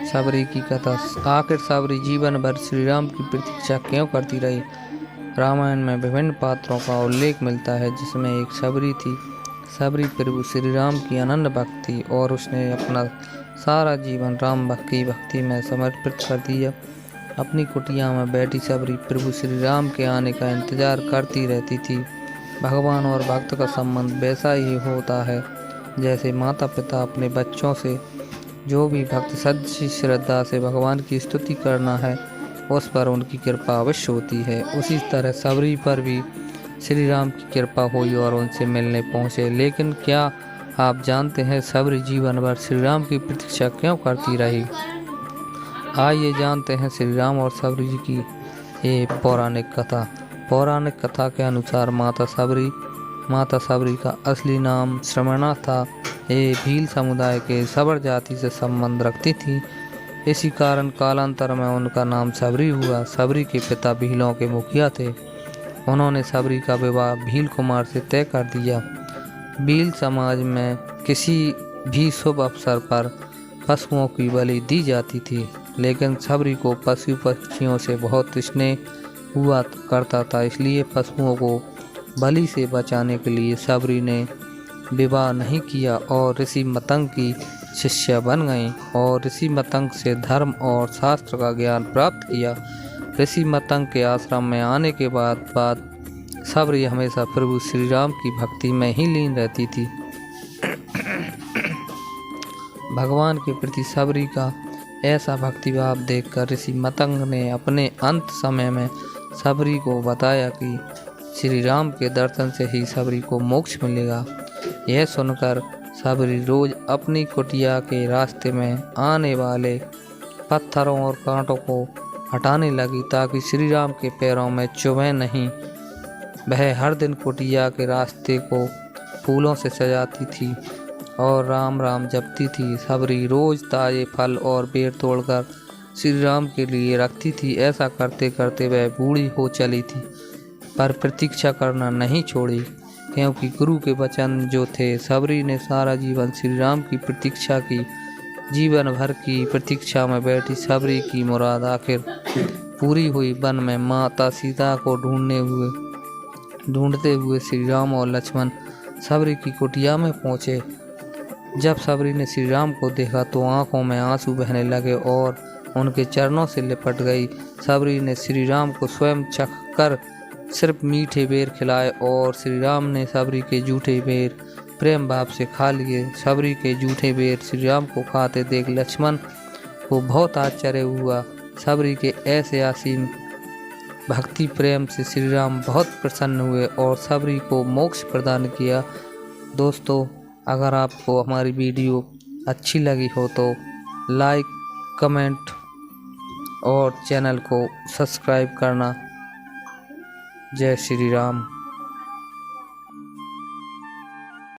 सबरी की कथा। आखिर सबरी जीवन भर श्री राम की प्रतीक्षा क्यों करती रही। रामायण में विभिन्न पात्रों का उल्लेख मिलता है, जिसमें एक सबरी थी। सबरी प्रभु श्री राम की अनन्य भक्त थी और उसने अपना सारा जीवन राम भक्ति में समर्पित कर दिया। अपनी कुटिया में बैठी सबरी प्रभु श्री राम के आने का इंतजार करती रहती थी। भगवान और भक्त का संबंध वैसा ही होता है जैसे माता पिता अपने बच्चों से। जो भी भक्त सच्ची श्रद्धा से भगवान की स्तुति करना है, उस पर उनकी कृपा अवश्य होती है। उसी तरह सबरी पर भी श्री राम की कृपा हुई और उनसे मिलने पहुँचे। लेकिन क्या आप जानते हैं सबरी जीवन भर श्री राम की प्रतीक्षा क्यों करती रही? आइए जानते हैं श्री राम और सबरी जी की ये पौराणिक कथा। पौराणिक कथा के अनुसार माता सबरी का असली नाम श्रमणा था। ये भील समुदाय के सबर जाति से संबंध रखती थी। इसी कारण कालांतर में उनका नाम सबरी हुआ। सबरी के पिता भीलों के मुखिया थे। उन्होंने सबरी का विवाह भील कुमार से तय कर दिया। भील समाज में किसी भी शुभ अवसर पर पशुओं की बलि दी जाती थी, लेकिन सबरी को पशु पक्षियों से बहुत स्नेह हुआ करता था। इसलिए पशुओं को बलि से बचाने के लिए सबरी ने विवाह नहीं किया और ऋषि मतंग की शिष्या बन गई और ऋषि मतंग से धर्म और शास्त्र का ज्ञान प्राप्त किया। ऋषि मतंग के आश्रम में आने के बाद सबरी हमेशा प्रभु श्री राम की भक्ति में ही लीन रहती थी। भगवान के प्रति सबरी का ऐसा भक्तिभाव देखकर ऋषि मतंग ने अपने अंत समय में सबरी को बताया कि श्री राम के दर्शन से ही सबरी को मोक्ष मिलेगा। यह सुनकर सबरी रोज अपनी कुटिया के रास्ते में आने वाले पत्थरों और कांटों को हटाने लगी ताकि श्री राम के पैरों में चुभे नहीं। वह हर दिन कुटिया के रास्ते को फूलों से सजाती थी और राम राम जपती थी। सबरी रोज ताजे फल और बेर तोड़कर श्री राम के लिए रखती थी। ऐसा करते करते वह बूढ़ी हो चली थी, पर प्रतीक्षा करना नहीं छोड़ी, क्योंकि गुरु के वचन जो थे। सबरी ने सारा जीवन श्री राम की प्रतीक्षा की। जीवन भर की प्रतीक्षा में बैठी सबरी की मुराद आखिर पूरी हुई। वन में माता सीता को ढूंढते हुए श्री राम और लक्ष्मण सबरी की कुटिया में पहुँचे। जब सबरी ने श्री राम को देखा तो आंखों में आंसू बहने लगे और उनके चरणों से लिपट गई। सबरी ने श्री राम को स्वयं चख कर सिर्फ मीठे बेर खिलाए और श्री राम ने सबरी के जूठे बेर प्रेम भाव से खा लिए। सबरी के जूठे बेर श्री राम को खाते देख लक्ष्मण को बहुत आश्चर्य हुआ। सबरी के ऐसे असीम भक्ति प्रेम से श्री राम बहुत प्रसन्न हुए और सबरी को मोक्ष प्रदान किया। दोस्तों, अगर आपको हमारी वीडियो अच्छी लगी हो तो लाइक, कमेंट और चैनल को सब्सक्राइब करना। जय श्री राम।